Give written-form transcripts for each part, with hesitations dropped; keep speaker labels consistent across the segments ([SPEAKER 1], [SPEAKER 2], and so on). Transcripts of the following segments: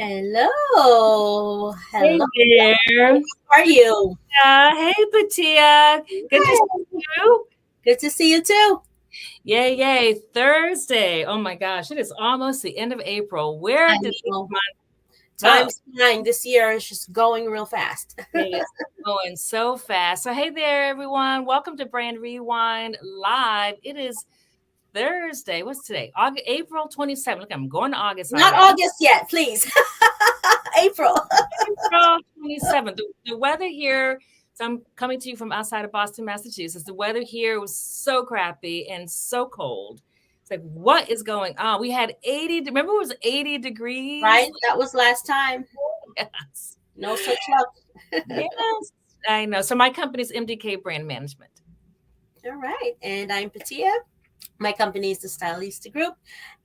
[SPEAKER 1] Hello.
[SPEAKER 2] Hey
[SPEAKER 1] Hello.
[SPEAKER 2] there.
[SPEAKER 1] How are you?
[SPEAKER 2] Hey, Patia. Good to
[SPEAKER 1] Hi.
[SPEAKER 2] see you.
[SPEAKER 1] Good to see you too.
[SPEAKER 2] Yay, yay. Thursday. Oh my gosh, it is almost the end of April.
[SPEAKER 1] I
[SPEAKER 2] Where did this
[SPEAKER 1] know.
[SPEAKER 2] month go?
[SPEAKER 1] Time's flying. This year is just going real fast.
[SPEAKER 2] It is going so fast. So, hey there, everyone. Welcome to Brand Rewind Live. It is Thursday. What's today? April 27th. Look, I'm going to August
[SPEAKER 1] Not
[SPEAKER 2] already.
[SPEAKER 1] August yet, please. April.
[SPEAKER 2] April 27th. The weather here, so I'm coming to you from outside of Boston, Massachusetts. The weather here was so crappy and so cold. It's like, what is going on? We had 80, remember it was 80 degrees?
[SPEAKER 1] Right? That was last time.
[SPEAKER 2] Yes.
[SPEAKER 1] No such luck.
[SPEAKER 2] Yes. I know. So my company is MDK Brand Management.
[SPEAKER 1] All right. And I'm Patia. My company is the Stylista Group.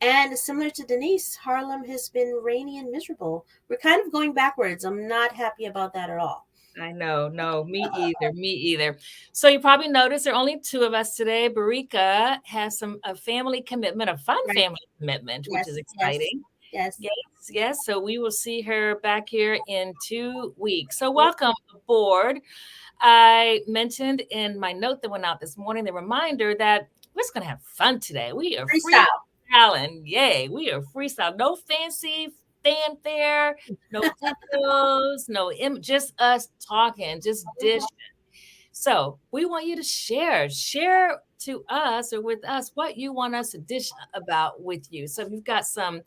[SPEAKER 1] And similar to Denise, Harlem has been rainy and miserable. We're kind of going backwards. I'm not happy about that at all.
[SPEAKER 2] I know. No, me either. Me either. So you probably noticed there are only two of us today. Barika has a family commitment, a fun
[SPEAKER 1] Right.
[SPEAKER 2] family commitment, which is
[SPEAKER 1] Yes. Yes.
[SPEAKER 2] exciting.
[SPEAKER 1] Yes.
[SPEAKER 2] Yes, yes. So we will see her back here in 2 weeks. So welcome aboard. I mentioned in my note that went out this morning the reminder that we're just going to have fun today. We are
[SPEAKER 1] Freestyle.
[SPEAKER 2] freestyling. Yay. We are freestyle. No fancy fanfare, no videos, just us talking, just dishing. So we want you to share to us or with us what you want us to dish about with you. So if you've got some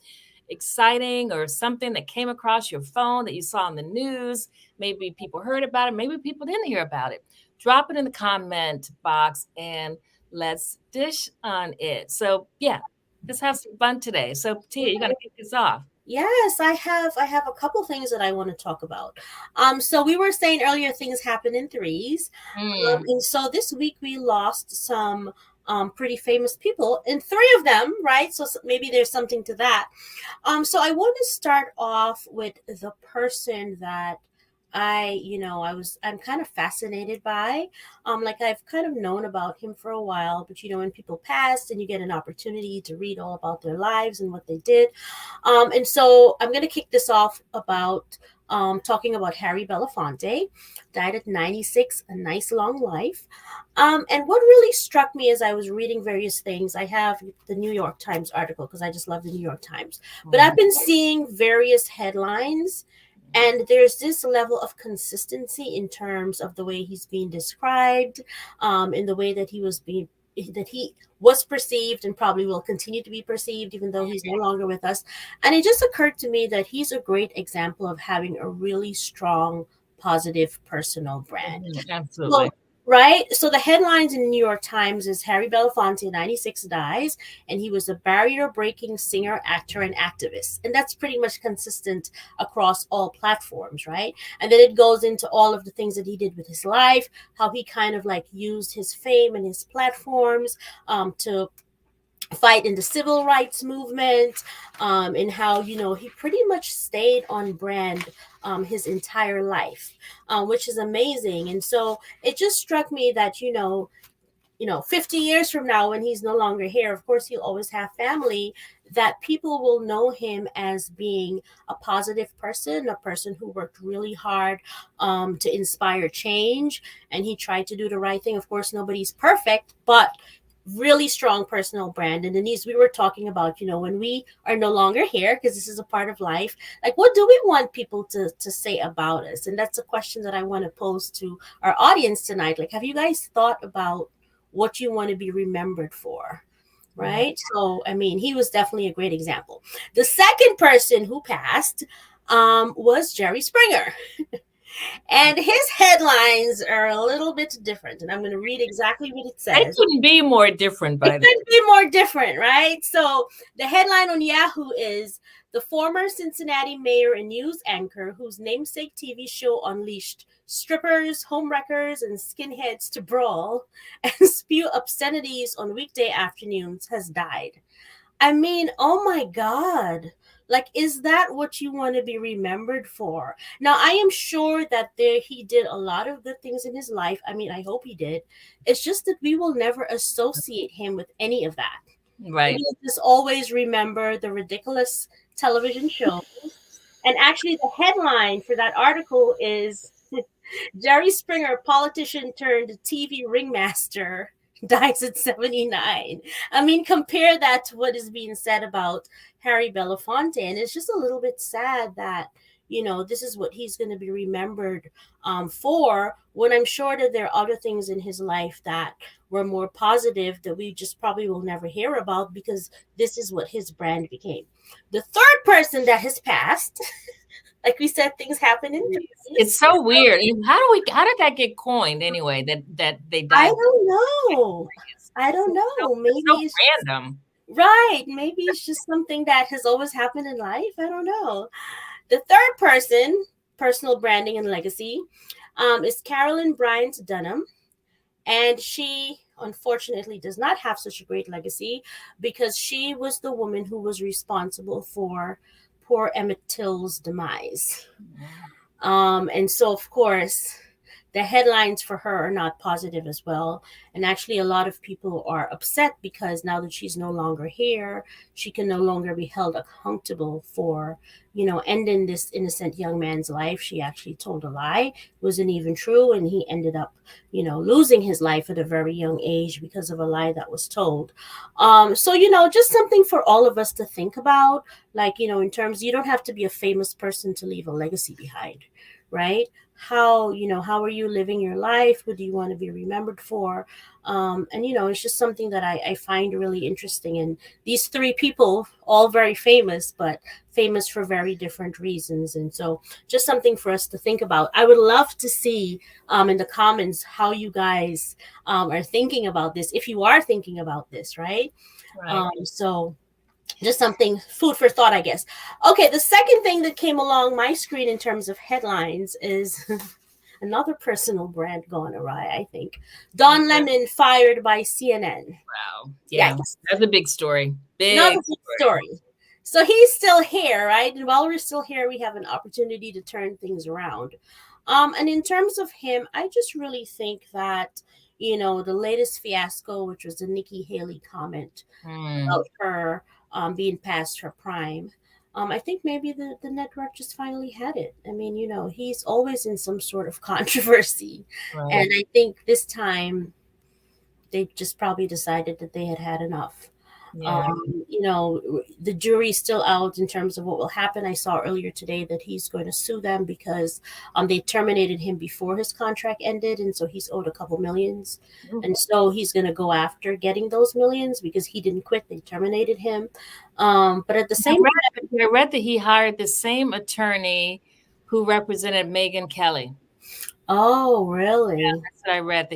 [SPEAKER 2] exciting or something that came across your phone that you saw in the news, maybe people heard about it, maybe people didn't hear about it, drop it in the comment box and let's dish on it. So yeah, let's have some fun today. So Tia, you're gonna kick this off.
[SPEAKER 1] Yes, I have a couple things that I want to talk about. So we were saying earlier things happen in threes.
[SPEAKER 2] Mm,
[SPEAKER 1] And so this week we lost some pretty famous people, and three of them, right? So maybe there's something to that. So I want to start off with the person that I'm kind of fascinated by. Like I've kind of known about him for a while, but when people passed and you get an opportunity to read all about their lives and what they did. And so I'm going to kick this off about talking about Harry Belafonte, died at 96, a nice long life. And what really struck me as I was reading various things, I have the New York Times article because I just love the New York Times. But I've been seeing various headlines, and there's this level of consistency in terms of the way he's being described, in the way that he was perceived and probably will continue to be perceived even though he's no longer with us. And it just occurred to me that he's a great example of having a really strong, positive personal brand.
[SPEAKER 2] absolutely.
[SPEAKER 1] So, right? So the headlines in the New York Times is Harry Belafonte, 96, dies, and he was a barrier-breaking singer, actor, and activist. And that's pretty much consistent across all platforms, right? And then it goes into all of the things that he did with his life, how he kind of like used his fame and his platforms to fight in the civil rights movement, and how he pretty much stayed on brand his entire life, which is amazing. And so it just struck me that 50 years from now, when he's no longer here, of course he'll always have family, that people will know him as being a positive person, a person who worked really hard to inspire change, and he tried to do the right thing. Of course, nobody's perfect, but really strong personal brand. And Denise, we were talking about, when we are no longer here, because this is a part of life, like what do we want people to say about us? And that's a question that I want to pose to our audience tonight. Like, have you guys thought about what you want to be remembered for? Right. So, I mean, he was definitely a great example. The second person who passed was Jerry Springer. And his headlines are a little bit different. And I'm going to read exactly what it
[SPEAKER 2] They
[SPEAKER 1] says.
[SPEAKER 2] couldn't be more different
[SPEAKER 1] It
[SPEAKER 2] by the
[SPEAKER 1] couldn't be more different, right? So the headline on Yahoo is the former Cincinnati mayor and news anchor whose namesake TV show unleashed strippers, homewreckers, and skinheads to brawl and spew obscenities on weekday afternoons has died. I mean, oh my God. Like, is that what you want to be remembered for? Now, I am sure that he did a lot of good things in his life. I mean, I hope he did. It's just that we will never associate him with any of that.
[SPEAKER 2] right.
[SPEAKER 1] We will just always remember the ridiculous television shows, And actually, the headline for that article is Jerry Springer, politician turned TV ringmaster, dies at 79. I mean, compare that to what is being said about Harry Belafonte. And it's just a little bit sad that, this is what he's going to be remembered for, when I'm sure that there are other things in his life that were more positive that we just probably will never hear about, because this is what his brand became. The third person that has passed, like we said, things happen in
[SPEAKER 2] It's
[SPEAKER 1] threes.
[SPEAKER 2] so weird. How did that get coined anyway? That they
[SPEAKER 1] I
[SPEAKER 2] died.
[SPEAKER 1] don't know. I don't know.
[SPEAKER 2] It's so
[SPEAKER 1] Maybe it's just,
[SPEAKER 2] random.
[SPEAKER 1] right. Maybe it's just something that has always happened in life. I don't know. The third person, personal branding and legacy, is Carolyn Bryant Dunham. And she unfortunately does not have such a great legacy, because she was the woman who was responsible for poor Emmett Till's demise. And so, of course, the headlines for her are not positive as well. And actually, a lot of people are upset because now that she's no longer here, she can no longer be held accountable for, ending this innocent young man's life. She actually told a lie, it wasn't even true. And he ended up, losing his life at a very young age because of a lie that was told. So, just something for all of us to think about. Like, in terms, you don't have to be a famous person to leave a legacy behind, right? How are you living your life? What do you want to be remembered for? And it's just something that I find really interesting. And these three people, all very famous, but famous for very different reasons. And so just something for us to think about. I would love to see in the comments how you guys are thinking about this, if you are thinking about this, right?
[SPEAKER 2] Right.
[SPEAKER 1] So just something, food for thought, I guess. Okay, the second thing that came along my screen in terms of headlines is another personal brand gone awry, I think. Don Lemon fired by CNN.
[SPEAKER 2] Wow. Yeah.
[SPEAKER 1] Yikes.
[SPEAKER 2] That's a big story.
[SPEAKER 1] Another
[SPEAKER 2] Big
[SPEAKER 1] big
[SPEAKER 2] story.
[SPEAKER 1] story. So he's still here, right? And while we're still here, we have an opportunity to turn things around. And in terms of him, I just really think that, the latest fiasco, which was the Nikki Haley comment about her being past her prime. I think maybe the network just finally had it. I mean, he's always in some sort of controversy.
[SPEAKER 2] Right.
[SPEAKER 1] And I think this time they just probably decided that they had had enough.
[SPEAKER 2] Yeah.
[SPEAKER 1] The jury's still out in terms of what will happen. I saw earlier today that he's going to sue them because they terminated him before his contract ended, and so he's owed a couple millions. And so he's going to go after getting those millions because he didn't quit; they terminated him. But at the same time,
[SPEAKER 2] I read that he hired the same attorney who represented Megyn Kelly.
[SPEAKER 1] oh really?
[SPEAKER 2] That's what I read,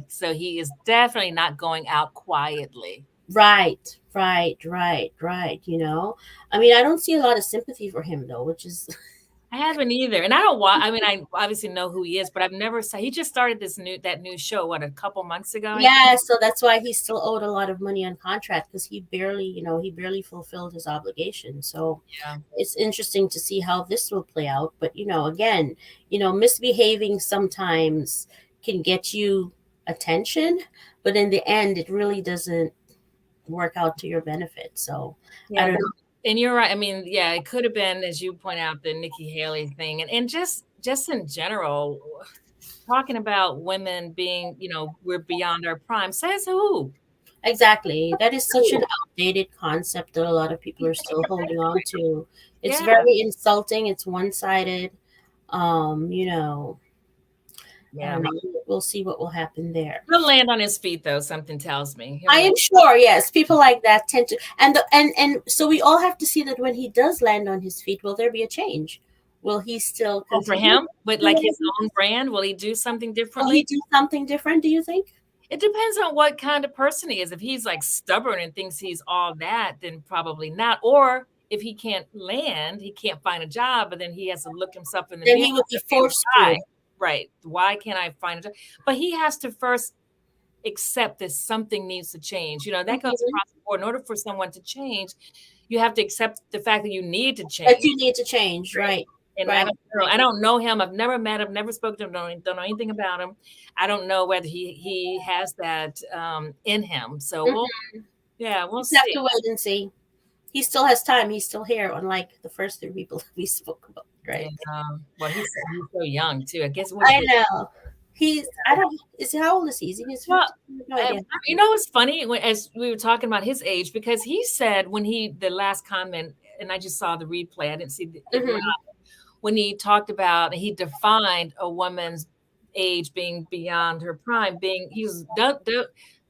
[SPEAKER 2] so he is definitely not going out quietly.
[SPEAKER 1] Right, right, right, right. I mean, I don't see a lot of sympathy for him though, which is
[SPEAKER 2] I haven't either, and I don't watch. I mean, I obviously know who he is, but I've never saw. He just started that new show a couple months ago, I think.
[SPEAKER 1] yeah. So that's why he's still owed a lot of money on contract, because he barely fulfilled his obligation. So
[SPEAKER 2] Yeah.
[SPEAKER 1] it's interesting to see how this will play out. But again, misbehaving sometimes can get you attention, but in the end, it really doesn't work out to your benefit. So I
[SPEAKER 2] Yeah,
[SPEAKER 1] don't know.
[SPEAKER 2] and you're right. I mean, yeah, it could have been, as you point out, the Nikki Haley thing, and just in general, talking about women being, we're beyond our prime. Says who?
[SPEAKER 1] Exactly. That is such an
[SPEAKER 2] Who?
[SPEAKER 1] outdated concept that a lot of people are still holding on to. It's
[SPEAKER 2] Yeah,
[SPEAKER 1] very insulting. It's one sided. Um, you know, I
[SPEAKER 2] yeah.
[SPEAKER 1] don't know. We'll see what will happen there.
[SPEAKER 2] He'll land on his feet, though. Something tells me he'll
[SPEAKER 1] I
[SPEAKER 2] land.
[SPEAKER 1] am sure, yes, people like that tend to, and so we all have to see that when he does land on his feet, will there be a change? Will he still
[SPEAKER 2] Oh, for
[SPEAKER 1] continue
[SPEAKER 2] him, with like
[SPEAKER 1] doing
[SPEAKER 2] his
[SPEAKER 1] what he
[SPEAKER 2] own
[SPEAKER 1] does?
[SPEAKER 2] brand, will he do something
[SPEAKER 1] Will he
[SPEAKER 2] differently?
[SPEAKER 1] do something different, do you think?
[SPEAKER 2] It depends on what kind of person he is. If he's like stubborn and thinks he's all that, then probably not. Or if he can't land, he can't find a job, but then he has to look himself in the
[SPEAKER 1] Then
[SPEAKER 2] mirror
[SPEAKER 1] he would
[SPEAKER 2] and
[SPEAKER 1] be
[SPEAKER 2] say, okay,
[SPEAKER 1] forced to.
[SPEAKER 2] why? Right. Why can't I find a job? But he has to first accept that something needs to change. That goes
[SPEAKER 1] Mhm.
[SPEAKER 2] across the board. In order for someone to change, you have to accept the fact that you need to
[SPEAKER 1] That
[SPEAKER 2] change.
[SPEAKER 1] you need to change,
[SPEAKER 2] Right.
[SPEAKER 1] right?
[SPEAKER 2] And
[SPEAKER 1] Right.
[SPEAKER 2] I don't know him. I've never met him, never spoken to him, don't know anything about him. I don't know whether he has that in him. So
[SPEAKER 1] Mhm.
[SPEAKER 2] we'll
[SPEAKER 1] Just have
[SPEAKER 2] see.
[SPEAKER 1] to wait and see. he still has time. He's still here, unlike the first three people that we spoke about,
[SPEAKER 2] Yeah.
[SPEAKER 1] right?
[SPEAKER 2] Well, he's so young too. I guess
[SPEAKER 1] I know. I don't, is he, how old is he? Is he in his
[SPEAKER 2] well,
[SPEAKER 1] 50s? No idea.
[SPEAKER 2] you know, it's funny when, as we were talking about his age, because he said when the last comment, and I just saw the replay, I didn't see it live,
[SPEAKER 1] Hmm.
[SPEAKER 2] when he talked about, he defined a woman's age being beyond her prime, being,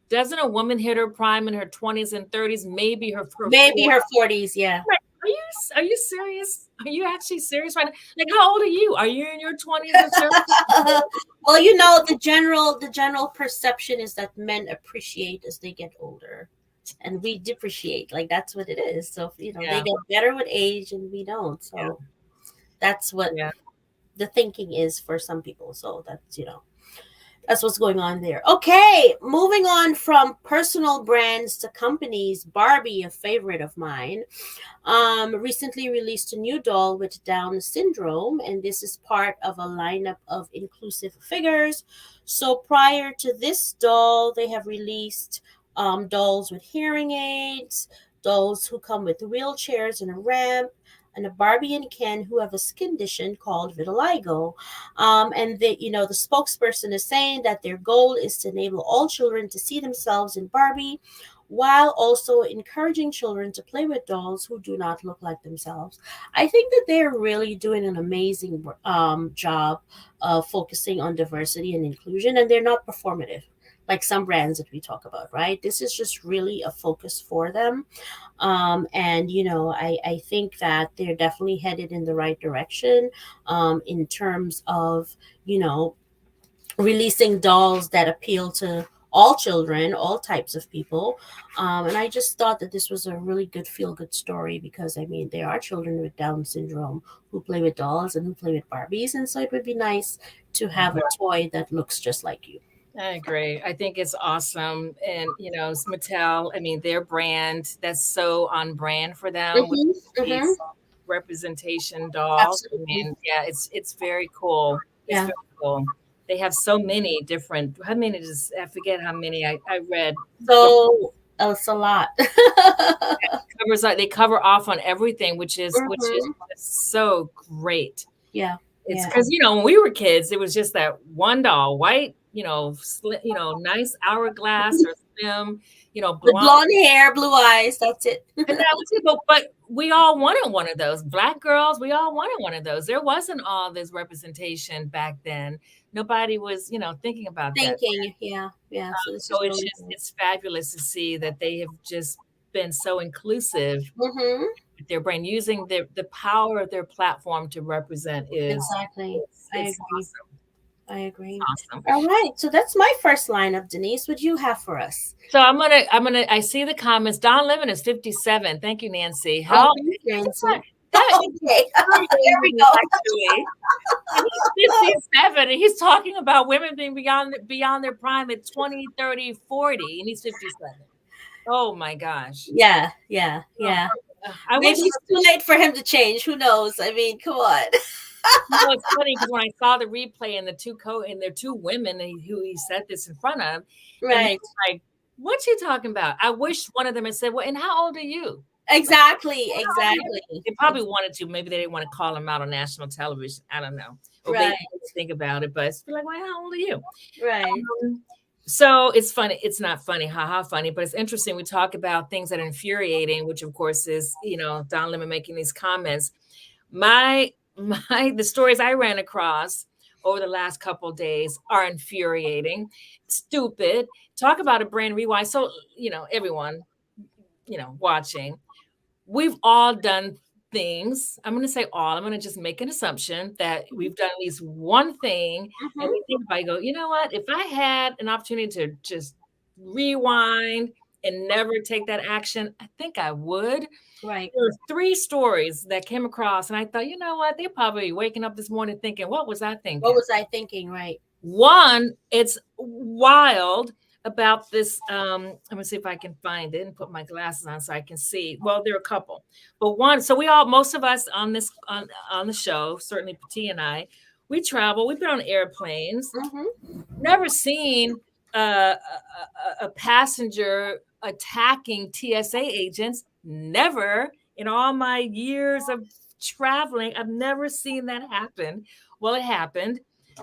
[SPEAKER 2] doesn't a woman hit her prime in her 20s and 30s, maybe her
[SPEAKER 1] Maybe her 40s, yeah.
[SPEAKER 2] Like, are you serious? Are you actually serious right now? Like, how old are you? Are you in your 20s or 30s?
[SPEAKER 1] Well, the general perception is that men appreciate as they get older, and we depreciate. Like that's what it is. So they
[SPEAKER 2] Yeah,
[SPEAKER 1] get better with age, and we don't. So that's what
[SPEAKER 2] yeah.
[SPEAKER 1] the thinking is for some people. So that's what's going on there. Okay, moving on from personal brands to companies. Barbie, a favorite of mine, recently released a new doll with Down syndrome, and this is part of a lineup of inclusive figures. So prior to this doll, they have released dolls with hearing aids, dolls who come with wheelchairs and a ramp, and a Barbie and Ken who have a skin condition called vitiligo. And the spokesperson is saying that their goal is to enable all children to see themselves in Barbie while also encouraging children to play with dolls who do not look like themselves. I think that they're really doing an amazing job of focusing on diversity and inclusion, and they're not performative like some brands that we talk about, right? This is just really a focus for them. And I think that they're definitely headed in the right direction in terms of you know releasing dolls that appeal to all children, all types of people. And I just thought that this was a really good feel good story because, I mean, there are children with Down syndrome who play with dolls and who play with Barbies. And so it would be nice to have a toy that looks just like you.
[SPEAKER 2] I agree. I think it's awesome. And, it's Mattel. I mean, their brand, that's so on brand for them with
[SPEAKER 1] Mm-hmm, mm-hmm.
[SPEAKER 2] these representation dolls. I
[SPEAKER 1] Absolutely.
[SPEAKER 2] mean, yeah, it's very cool. It's
[SPEAKER 1] Yeah.
[SPEAKER 2] very cool. They have so many different, how many does, I forget how many I read. But
[SPEAKER 1] So it's a lot.
[SPEAKER 2] covers, like, they cover off on everything, which is
[SPEAKER 1] Hmm.
[SPEAKER 2] just so great.
[SPEAKER 1] Yeah.
[SPEAKER 2] It's
[SPEAKER 1] Yeah.
[SPEAKER 2] because, when we were kids, it was just that one doll, white, nice hourglass or slim,
[SPEAKER 1] With
[SPEAKER 2] blonde.
[SPEAKER 1] blonde hair, blue eyes. That's it.
[SPEAKER 2] And that was it. But we all wanted one of those. Black girls, we all wanted one of those. There wasn't all this representation back then. Nobody was, thinking about that.
[SPEAKER 1] Thinking. Yeah. Yeah. So this
[SPEAKER 2] So
[SPEAKER 1] is really good.
[SPEAKER 2] it's fabulous to see that they have just been so inclusive
[SPEAKER 1] Mm-hmm.
[SPEAKER 2] with their brain, using the power of their platform to represent is
[SPEAKER 1] Exactly. I
[SPEAKER 2] it's
[SPEAKER 1] agree.
[SPEAKER 2] awesome.
[SPEAKER 1] I
[SPEAKER 2] It's
[SPEAKER 1] agree.
[SPEAKER 2] awesome.
[SPEAKER 1] All right. So that's my first lineup, Denise. What do you have for us?
[SPEAKER 2] So I see the comments. Don Lemon is 57. Thank you, Nancy.
[SPEAKER 1] Oh,
[SPEAKER 2] How
[SPEAKER 1] thanks, Nancy.
[SPEAKER 2] that
[SPEAKER 1] Okay. There we
[SPEAKER 2] infuriating,
[SPEAKER 1] go.
[SPEAKER 2] actually. And he's 57 and he's talking about women being beyond their prime at 20, 30, 40, and he's 57. Oh my gosh.
[SPEAKER 1] Yeah. Yeah.
[SPEAKER 2] Oh,
[SPEAKER 1] Yeah.
[SPEAKER 2] I
[SPEAKER 1] Maybe
[SPEAKER 2] wish.
[SPEAKER 1] it's too late for him to change. Who knows? I mean, come on.
[SPEAKER 2] It's funny because when I saw the replay and their two women who he said this in front of, and he
[SPEAKER 1] Right.
[SPEAKER 2] was like, "What you talking about?" I wish one of them had said, "Well, and how old are you?" Like,
[SPEAKER 1] Exactly.
[SPEAKER 2] how old are you?
[SPEAKER 1] Exactly.
[SPEAKER 2] They probably wanted to. Maybe they didn't want to call him out on national television. I don't know, or maybe
[SPEAKER 1] Right.
[SPEAKER 2] they didn't think about it. But it's like, "Well, how old are you?"
[SPEAKER 1] Right.
[SPEAKER 2] So it's funny. It's not funny, haha, funny, but it's interesting. We talk about things that are infuriating, which of course is, Don Lemon making these comments. The stories I ran across over the last couple of days are infuriating, stupid. Talk about a brain rewind. So, everyone, watching, we've all done things. I'm going to say all. I'm going to just make an assumption that we've done at least one thing, and we
[SPEAKER 1] Mm-hmm.
[SPEAKER 2] think about it, go, you know what? If I had an opportunity to just rewind and never take that action, I think I would.
[SPEAKER 1] Right.
[SPEAKER 2] There were 3 stories that came across, and I thought, you know what? They're probably waking up this morning thinking, what was I
[SPEAKER 1] What
[SPEAKER 2] thinking?
[SPEAKER 1] was I thinking? Right.
[SPEAKER 2] One, it's wild about this. Let me see if I can find it and put my glasses on so I can see. Well, there are a couple, but one. So most of us on the show, certainly Petit and I, we travel. We've been on airplanes.
[SPEAKER 1] Mm-hmm.
[SPEAKER 2] Never seen a passenger attacking TSA agents. Never in all my years of traveling, I've never seen that happen. Well, it happened.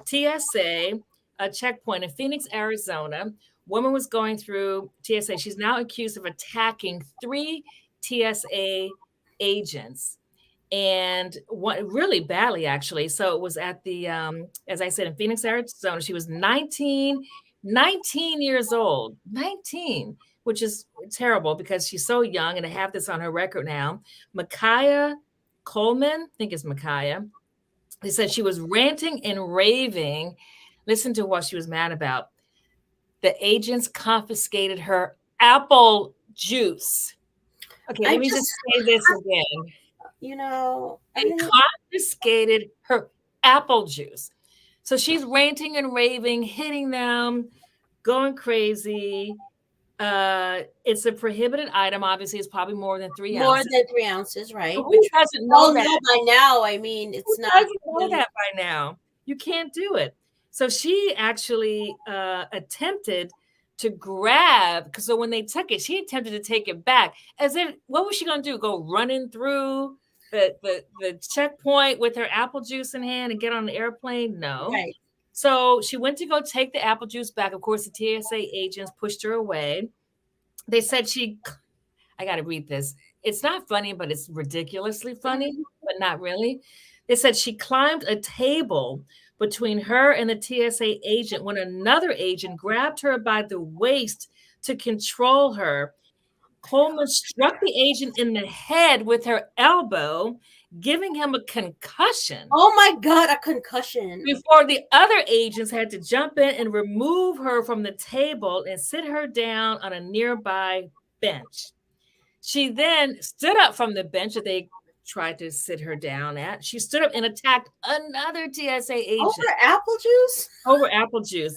[SPEAKER 2] TSA, a checkpoint in Phoenix, Arizona. Woman was going through TSA. She's now accused of attacking three TSA agents and what really badly actually. So it was at the as I said, in Phoenix, Arizona. She was 19 years old, 19, which is terrible because she's so young, and to have this on her record now. Micaiah Coleman, I think it's Micaiah. They said she was ranting and raving. Listen to what she was mad about. The agents confiscated her apple juice. Okay,
[SPEAKER 1] I
[SPEAKER 2] let me just
[SPEAKER 1] just,
[SPEAKER 2] say this again.
[SPEAKER 1] I
[SPEAKER 2] They
[SPEAKER 1] mean,
[SPEAKER 2] confiscated her apple juice. So she's ranting and raving, hitting them, going crazy. It's a prohibited item. Obviously, it's probably more than three
[SPEAKER 1] more
[SPEAKER 2] ounces.
[SPEAKER 1] than 3 ounces,
[SPEAKER 2] So
[SPEAKER 1] right?
[SPEAKER 2] who
[SPEAKER 1] Which
[SPEAKER 2] doesn't
[SPEAKER 1] we
[SPEAKER 2] know
[SPEAKER 1] all
[SPEAKER 2] that?
[SPEAKER 1] know by now. I mean,
[SPEAKER 2] Who
[SPEAKER 1] it's not
[SPEAKER 2] doesn't know
[SPEAKER 1] really
[SPEAKER 2] that by now? You can't do it. So she actually attempted to grab, because so when they took it, she attempted to take it back. As if, what was she going to do? Go running through the checkpoint with her apple juice in hand and get on the airplane? No.
[SPEAKER 1] right.
[SPEAKER 2] So she went to go take the apple juice back. Of course, the TSA agents pushed her away. They said I got to read this. It's not funny, but it's ridiculously funny,
[SPEAKER 1] Mhm.
[SPEAKER 2] but not really. They said she climbed a table between her and the TSA agent when another agent grabbed her by the waist to control her. Coleman struck the agent in the head with her elbow, giving him a concussion
[SPEAKER 1] Oh my God, a concussion.
[SPEAKER 2] before the other agents had to jump in and remove her from the table and sit her down on a nearby bench. She then stood up from the bench that they tried to sit her down at. She stood up and attacked another TSA agent
[SPEAKER 1] Over apple juice?
[SPEAKER 2] over apple juice.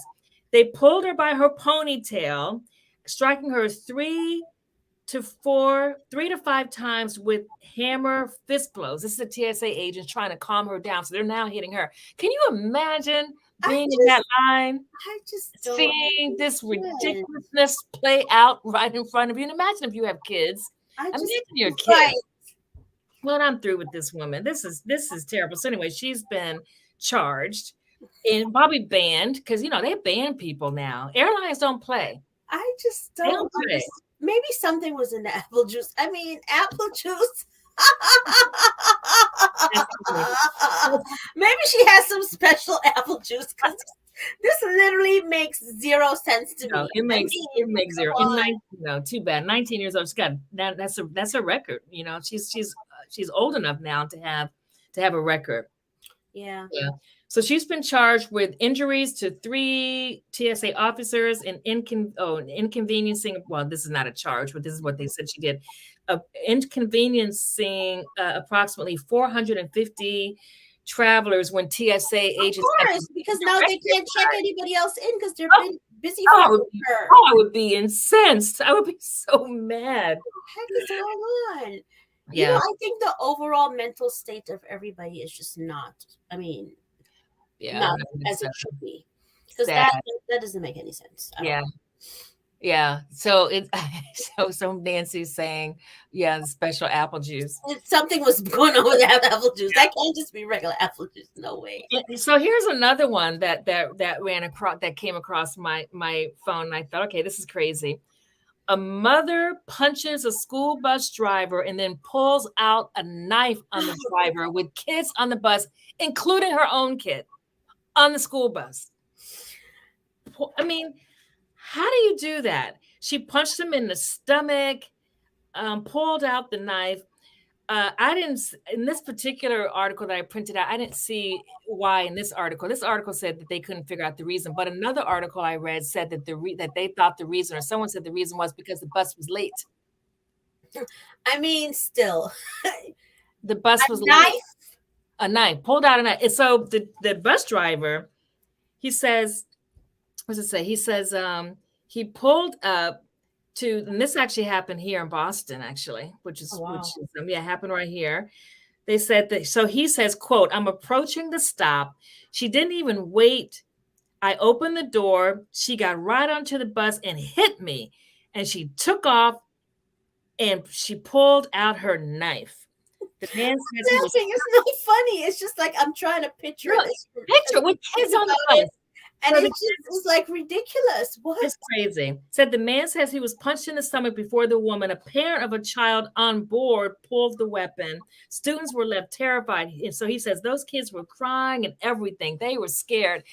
[SPEAKER 2] They pulled her by her ponytail, striking her three to five times with hammer fist blows. This is a TSA agent trying to calm her down. So they're now hitting her. Can you imagine
[SPEAKER 1] I
[SPEAKER 2] being in that
[SPEAKER 1] just,
[SPEAKER 2] line,
[SPEAKER 1] I just don't
[SPEAKER 2] seeing this
[SPEAKER 1] understand.
[SPEAKER 2] ridiculousness play out right in front of you? And imagine if you have kids.
[SPEAKER 1] I
[SPEAKER 2] Imagine
[SPEAKER 1] just,
[SPEAKER 2] your kids.
[SPEAKER 1] right.
[SPEAKER 2] Well, I'm through with this woman. This is terrible. So anyway, she's been charged and probably banned because they ban people now. Airlines don't play.
[SPEAKER 1] I just
[SPEAKER 2] They
[SPEAKER 1] don't
[SPEAKER 2] don't play.
[SPEAKER 1] understand. Maybe something was in the apple juice. I mean, apple juice. Maybe she has some special apple juice because this literally makes zero sense to
[SPEAKER 2] No,
[SPEAKER 1] me.
[SPEAKER 2] it
[SPEAKER 1] I
[SPEAKER 2] makes
[SPEAKER 1] mean,
[SPEAKER 2] it makes
[SPEAKER 1] come
[SPEAKER 2] zero. In
[SPEAKER 1] on.
[SPEAKER 2] 19, no, too bad. 19 years old. She's got that's a record. She's old enough now to have a record.
[SPEAKER 1] Yeah.
[SPEAKER 2] Yeah. So she's been charged with injuries to three TSA officers and inconveniencing. Well, this is not a charge, but this is what they said she did. Inconveniencing approximately 450 travelers when TSA
[SPEAKER 1] Of
[SPEAKER 2] agents had to
[SPEAKER 1] course, because now they
[SPEAKER 2] direct
[SPEAKER 1] can't check anybody else in because they're
[SPEAKER 2] her.
[SPEAKER 1] busy
[SPEAKER 2] Oh,
[SPEAKER 1] following her.
[SPEAKER 2] I would be incensed. I would be so mad.
[SPEAKER 1] What the heck is going on?
[SPEAKER 2] Yeah,
[SPEAKER 1] I think the overall mental state of everybody is just not, I mean,
[SPEAKER 2] yeah,
[SPEAKER 1] not
[SPEAKER 2] no,
[SPEAKER 1] as
[SPEAKER 2] it's
[SPEAKER 1] it should be. Because
[SPEAKER 2] sad.
[SPEAKER 1] that doesn't make any sense at
[SPEAKER 2] Yeah,
[SPEAKER 1] all.
[SPEAKER 2] yeah. So it's so Nancy's saying, yeah, the special apple juice.
[SPEAKER 1] Something was going on with that apple juice. That can't just be regular apple juice. No way.
[SPEAKER 2] So here's another one that came across my phone, and I thought, okay, this is crazy. A mother punches a school bus driver and then pulls out a knife on the driver with kids on the bus, including her own kid on the school bus. I mean, how do you do that? She punched him in the stomach, pulled out the knife. I didn't, in this particular article that I printed out, I didn't see why in this article. This article said that they couldn't figure out the reason, but another article I read said that that they thought the reason, or someone said the reason was because the bus was late.
[SPEAKER 1] I mean, still.
[SPEAKER 2] The bus was late.
[SPEAKER 1] Knife?
[SPEAKER 2] A knife, pulled out a knife. And so the bus driver, he says, what does it say? He says he pulled up and this actually happened here in Boston, actually, which is
[SPEAKER 1] Oh, wow.
[SPEAKER 2] yeah, happened right here. They said that, so he says, quote, "I'm approaching the stop. She didn't even wait. I opened the door. She got right onto the bus and hit me. And she took off and she pulled out her knife. The man says he was
[SPEAKER 1] Laughing. It's not funny. It's just like I'm trying to picture it
[SPEAKER 2] look,
[SPEAKER 1] as
[SPEAKER 2] picture with
[SPEAKER 1] you think
[SPEAKER 2] kids on the
[SPEAKER 1] about it,
[SPEAKER 2] bus.
[SPEAKER 1] and
[SPEAKER 2] So the
[SPEAKER 1] it's just it's like ridiculous. What?
[SPEAKER 2] It's crazy. Said the man says he was punched in the stomach before the woman, a parent of a child on board, pulled the weapon. Students were left terrified. And so he says those kids were crying and everything. They were scared.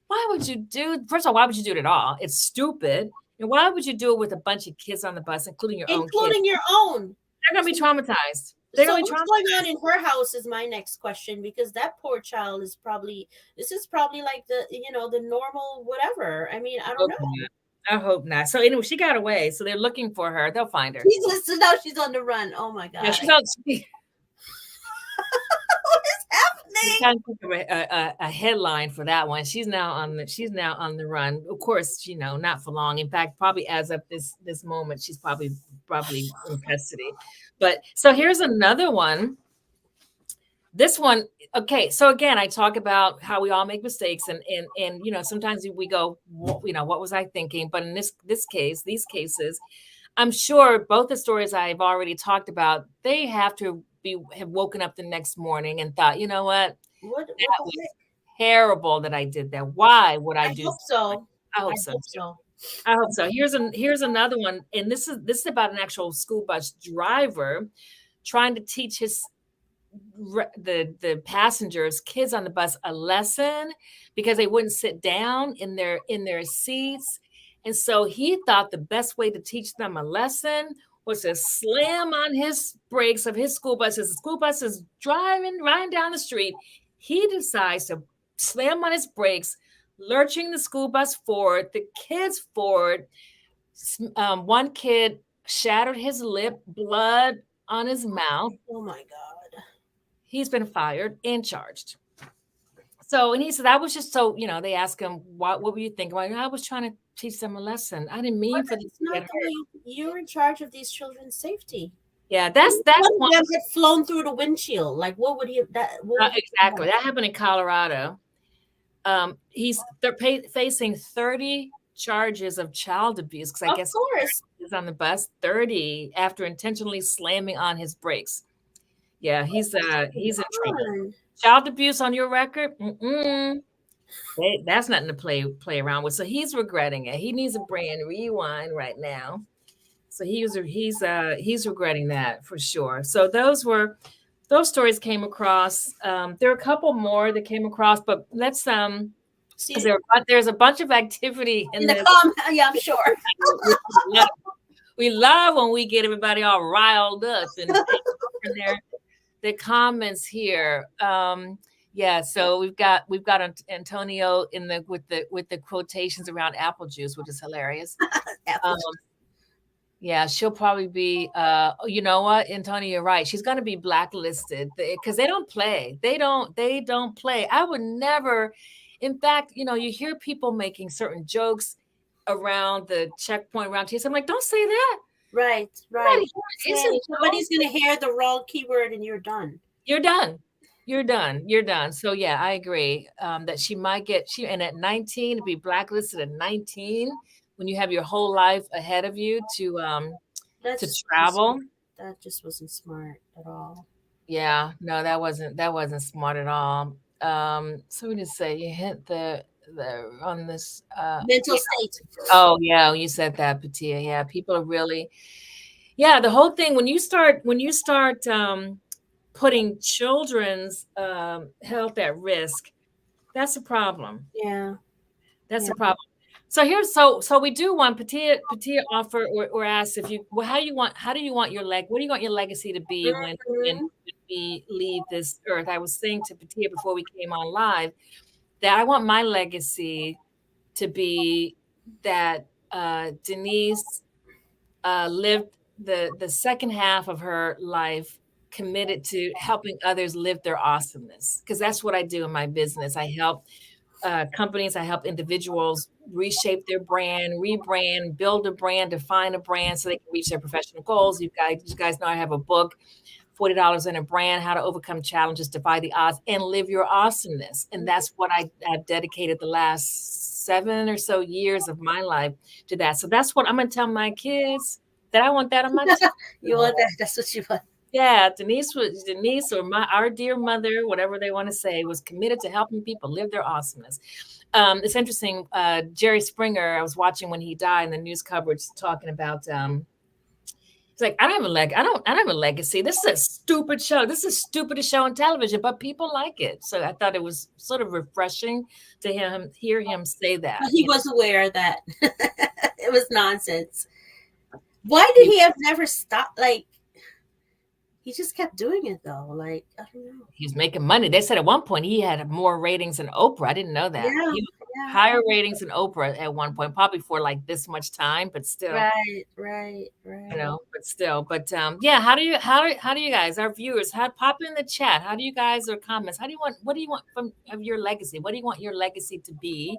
[SPEAKER 2] Why would you do, first of all, why would you do it at all? It's stupid. And why would you do it with a bunch of kids on the bus, including your own kids?
[SPEAKER 1] Including your own.
[SPEAKER 2] They're going to
[SPEAKER 1] So,
[SPEAKER 2] be traumatized. They're
[SPEAKER 1] so
[SPEAKER 2] going to be
[SPEAKER 1] what's going on
[SPEAKER 2] traumatized.
[SPEAKER 1] in her house is my next question, because that poor child is probably, this is probably like the, the normal whatever. I mean, I don't
[SPEAKER 2] Hope
[SPEAKER 1] know.
[SPEAKER 2] not. I hope not. So anyway, she got away. So they're looking for her. They'll find her.
[SPEAKER 1] Jesus, so now she's on the run. Oh my
[SPEAKER 2] Yeah,
[SPEAKER 1] God.
[SPEAKER 2] she's on.
[SPEAKER 1] What is
[SPEAKER 2] I'm
[SPEAKER 1] happening?
[SPEAKER 2] trying to think of a headline for that one. She's now on the run. Of course, not for long. In fact, probably as of this moment, she's probably in custody. But so here's another one. This one, okay. So again, I talk about how we all make mistakes, and sometimes we go, what was I thinking? But in this case, these cases, I'm sure both the stories I've already talked about, they have woken up the next morning and thought, you know what?
[SPEAKER 1] What
[SPEAKER 2] That
[SPEAKER 1] the
[SPEAKER 2] was
[SPEAKER 1] heck?
[SPEAKER 2] terrible that I did that. Why would I
[SPEAKER 1] I
[SPEAKER 2] do
[SPEAKER 1] hope
[SPEAKER 2] something like
[SPEAKER 1] so.
[SPEAKER 2] that? I
[SPEAKER 1] I
[SPEAKER 2] hope so
[SPEAKER 1] hope
[SPEAKER 2] too.
[SPEAKER 1] so.
[SPEAKER 2] I hope so. Here's another one, and this is about an actual school bus driver trying to teach the passengers, kids on the bus, a lesson because they wouldn't sit down in their seats. And so he thought the best way to teach them a lesson was to slam on his brakes of his school bus. As the school bus is riding down the street, he decides to slam on his brakes, lurching the school bus forward, the kids forward. One kid shattered his lip, blood on his mouth.
[SPEAKER 1] Oh my God.
[SPEAKER 2] He's been fired and charged. So, and he said, I was just so, they asked him, what were you thinking? Well, I was trying to teach them a lesson. I didn't
[SPEAKER 1] But
[SPEAKER 2] mean for them
[SPEAKER 1] that's
[SPEAKER 2] to get
[SPEAKER 1] not the
[SPEAKER 2] hurt.
[SPEAKER 1] way you're in charge of these children's safety.
[SPEAKER 2] Yeah,
[SPEAKER 1] What
[SPEAKER 2] that's
[SPEAKER 1] if one of
[SPEAKER 2] one.
[SPEAKER 1] them had flown through the windshield? Like, what would he that? What would he have
[SPEAKER 2] Exactly.
[SPEAKER 1] done?
[SPEAKER 2] That happened in Colorado. They're facing 30 charges of child abuse because I
[SPEAKER 1] Of
[SPEAKER 2] guess
[SPEAKER 1] course.
[SPEAKER 2] he's on the bus, 30 after intentionally slamming on his brakes. Yeah, he's in trouble.
[SPEAKER 1] Come on.
[SPEAKER 2] Child abuse on your record? Mm-mm. That's nothing to play around with. So he's regretting it. He needs a brand rewind right now. So he's regretting that for sure. So those stories came across. There are a couple more that came across, but let's because
[SPEAKER 1] See,
[SPEAKER 2] there's a bunch of activity in
[SPEAKER 1] in the
[SPEAKER 2] this.
[SPEAKER 1] yeah, I'm sure.
[SPEAKER 2] We love when we get everybody all riled up and their comments here. Yeah, so we've got Antonio in the with the quotations around apple juice, which is hilarious.
[SPEAKER 1] Apple
[SPEAKER 2] Um,
[SPEAKER 1] juice.
[SPEAKER 2] yeah, she'll probably be. You know what, Antonio, you're right. She's going to be blacklisted because they don't play. They don't play. I would never. In fact, you hear people making certain jokes around the checkpoint around here. So I'm like, don't say that.
[SPEAKER 1] Right, right.
[SPEAKER 2] Nobody
[SPEAKER 1] Say
[SPEAKER 2] isn't.
[SPEAKER 1] somebody's gonna hear the wrong keyword and you're done.
[SPEAKER 2] You're done. You're done. You're done. So yeah, I agree that she might and at 19 to be blacklisted at 19 when you have your whole life ahead of you
[SPEAKER 1] That
[SPEAKER 2] to
[SPEAKER 1] just wasn't smart.
[SPEAKER 2] travel.
[SPEAKER 1] That just wasn't smart at all.
[SPEAKER 2] Yeah, no, that wasn't smart at all. So we just say you hit the on this
[SPEAKER 1] Mental
[SPEAKER 2] yeah.
[SPEAKER 1] state.
[SPEAKER 2] Oh yeah, you said that, Patia. Yeah, people are really yeah, the whole thing when you start putting children's health at risk, that's a problem.
[SPEAKER 1] Yeah,
[SPEAKER 2] That's
[SPEAKER 1] yeah.
[SPEAKER 2] a problem. So here's so we do want Patia offer or ask if you well how do you want your what do you want your legacy to be when
[SPEAKER 1] Mhm.
[SPEAKER 2] we leave this earth? I was saying to Patia before we came on live that I want my legacy to be that Denise lived the second half of her life committed to helping others live their awesomeness because that's what I do in my business. I help companies, I help individuals reshape their brand, rebrand, build a brand, define a brand so they can reach their professional goals. You guys know I have a book, $40 in a brand, how to overcome challenges, defy the odds, and live your awesomeness. And that's what I've dedicated the last 7 or so years of my life to that. So that's what I'm going to tell my kids. That I want that on my
[SPEAKER 1] You
[SPEAKER 2] tombstone.
[SPEAKER 1] want that? That's what you want.
[SPEAKER 2] Yeah, Denise or our dear mother, whatever they want to say, was committed to helping people live their awesomeness. It's interesting. Jerry Springer, I was watching when he died in the news coverage, talking about. It's like I don't have a legacy. This is a stupid show. This is the stupidest show on television, but people like it. So I thought it was sort of refreshing to hear him say that.
[SPEAKER 1] He was aware that it was nonsense. Why did
[SPEAKER 2] He,
[SPEAKER 1] he have never stopped? Like, he just kept doing it though. Like, I don't know.
[SPEAKER 2] he was making money. They said at one point he had more ratings than Oprah. I didn't know that.
[SPEAKER 1] Yeah,
[SPEAKER 2] He was
[SPEAKER 1] yeah.
[SPEAKER 2] higher ratings than Oprah at one point, probably for like this much time, but still.
[SPEAKER 1] Right, right, right.
[SPEAKER 2] But still, yeah, how do you guys, our viewers, how pop in the chat? How do you guys or comments? What do you want from of your legacy? What do you want your legacy to be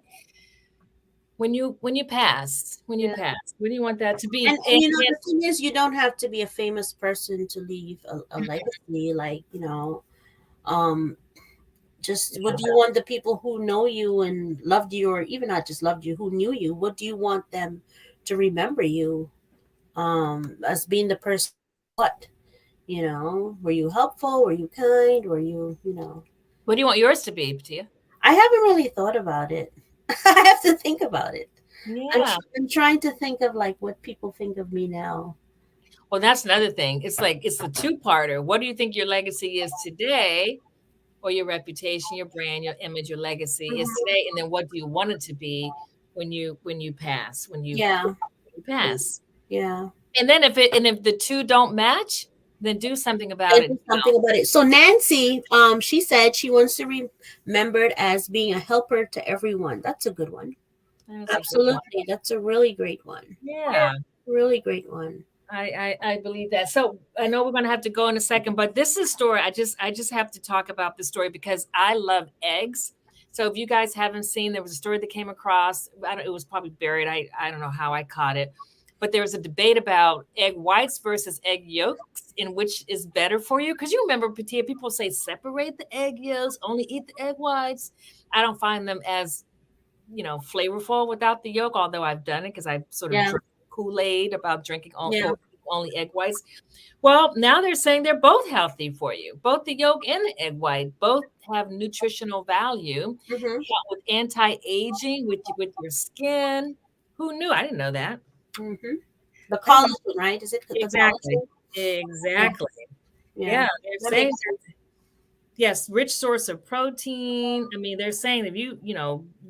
[SPEAKER 2] when you pass? When you
[SPEAKER 1] Yeah.
[SPEAKER 2] pass, what do you want that to be?
[SPEAKER 1] And the thing is, you don't have to be a famous person to leave a legacy. Like, um, just what do you want the people who know you and loved you, or even not just loved you, who knew you? What do you want them to remember you as being the person? What were you helpful? Were you kind? Were you?
[SPEAKER 2] What do you want yours to be, Patia?
[SPEAKER 1] I haven't really thought about it. I have to think about it.
[SPEAKER 2] Yeah.
[SPEAKER 1] I'm trying to think of like what people think of me now.
[SPEAKER 2] Well, that's another thing. It's like it's the two-parter. What do you think your legacy is today? Or your reputation, your brand, your image, your legacy is
[SPEAKER 1] Mhm.
[SPEAKER 2] today, and then what do you want it to be when you pass,
[SPEAKER 1] Yeah,
[SPEAKER 2] when you pass?
[SPEAKER 1] yeah.
[SPEAKER 2] And then if the two don't match, then do something about
[SPEAKER 1] And
[SPEAKER 2] it
[SPEAKER 1] do something about it. So Nancy, she said she wants to be remembered as being a helper to everyone. That's a good one.
[SPEAKER 2] That's a good one.
[SPEAKER 1] Absolutely, that's a really great one.
[SPEAKER 2] Yeah.
[SPEAKER 1] Really great one.
[SPEAKER 2] I believe that. So I know we're gonna have to go in a second, but this is a story. I just have to talk about this story because I love eggs. So if you guys haven't seen, there was a story that came across. It was probably buried. I don't know how I caught it, but there was a debate about egg whites versus egg yolks, in which is better for you. Because you remember, Patia, people say separate the egg yolks, only eat the egg whites. I don't find them as flavorful without the yolk, although I've done it because I sort of
[SPEAKER 1] Yeah,
[SPEAKER 2] drink Kool-Aid about drinking
[SPEAKER 1] yeah.
[SPEAKER 2] only egg whites. Well, now they're saying they're both healthy for you. Both the yolk and the egg white both have nutritional value,
[SPEAKER 1] Mm-hmm.
[SPEAKER 2] help with anti-aging, with your skin. Who knew? I didn't know that.
[SPEAKER 1] Mm-hmm. The
[SPEAKER 2] That's a,
[SPEAKER 1] collagen, right? Is it the
[SPEAKER 2] exactly.
[SPEAKER 1] collagen? Yeah,
[SPEAKER 2] Exactly.
[SPEAKER 1] yeah.
[SPEAKER 2] Yeah, they're
[SPEAKER 1] That
[SPEAKER 2] saying
[SPEAKER 1] makes sense.
[SPEAKER 2] yes, rich source of protein. I mean, they're saying if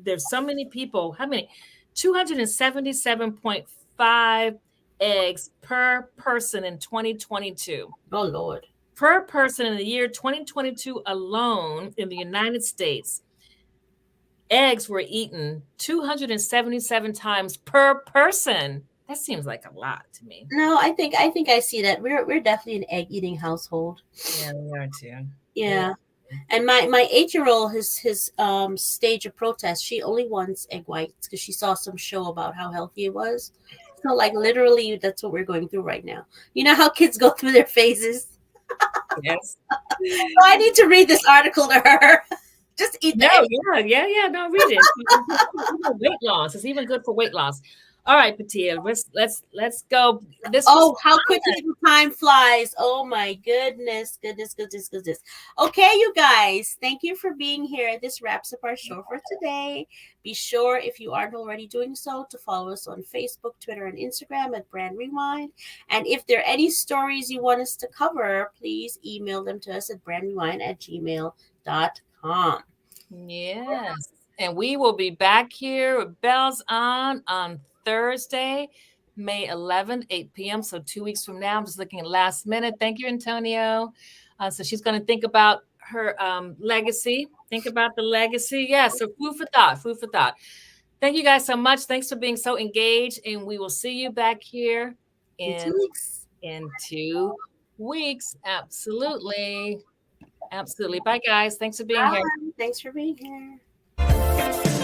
[SPEAKER 2] there's so many people, how many? 277.5 eggs per person in 2022.
[SPEAKER 1] Oh Lord.
[SPEAKER 2] Per person in the year 2022 alone in the United States, eggs were eaten 277 times per person. That seems like a lot to me.
[SPEAKER 1] No, I think I see that. We're definitely an egg eating household.
[SPEAKER 2] Yeah, we are too. We
[SPEAKER 1] Yeah.
[SPEAKER 2] are.
[SPEAKER 1] And my 8-year-old, his stage of protest, she only wants egg whites because she saw some show about how healthy it was. So like literally that's what we're going through right now. You know how kids go through their phases?
[SPEAKER 2] Yes.
[SPEAKER 1] So I need to read this article to her. Just eat
[SPEAKER 2] No,
[SPEAKER 1] the egg.
[SPEAKER 2] yeah. No, read it. Even weight loss. It's even good for weight loss. All right, Patia, let's go. This was
[SPEAKER 1] Oh, how quickly the time flies. Oh my goodness, goodness, goodness, goodness. Okay, you guys, thank you for being here. This wraps up our show for today. Be sure, if you aren't already doing so, to follow us on Facebook, Twitter, and Instagram at Brand Rewind. And if there are any stories you want us to cover, please email them to us at brandrewind@gmail.com.
[SPEAKER 2] yes, and we will be back here with bells on Thursday, May 11th, 8 p.m. So 2 weeks from now. I'm just looking at last minute. Thank you, Antonio. So she's going to think about her legacy. Think about the legacy. Yeah. So food for thought. Food for thought. Thank you guys so much. Thanks for being so engaged, and we will see you back here
[SPEAKER 1] In
[SPEAKER 2] in
[SPEAKER 1] 2 weeks.
[SPEAKER 2] in 2 weeks. Absolutely. Absolutely. Bye, guys. Thanks for being here.
[SPEAKER 1] Bye. Thanks for being here.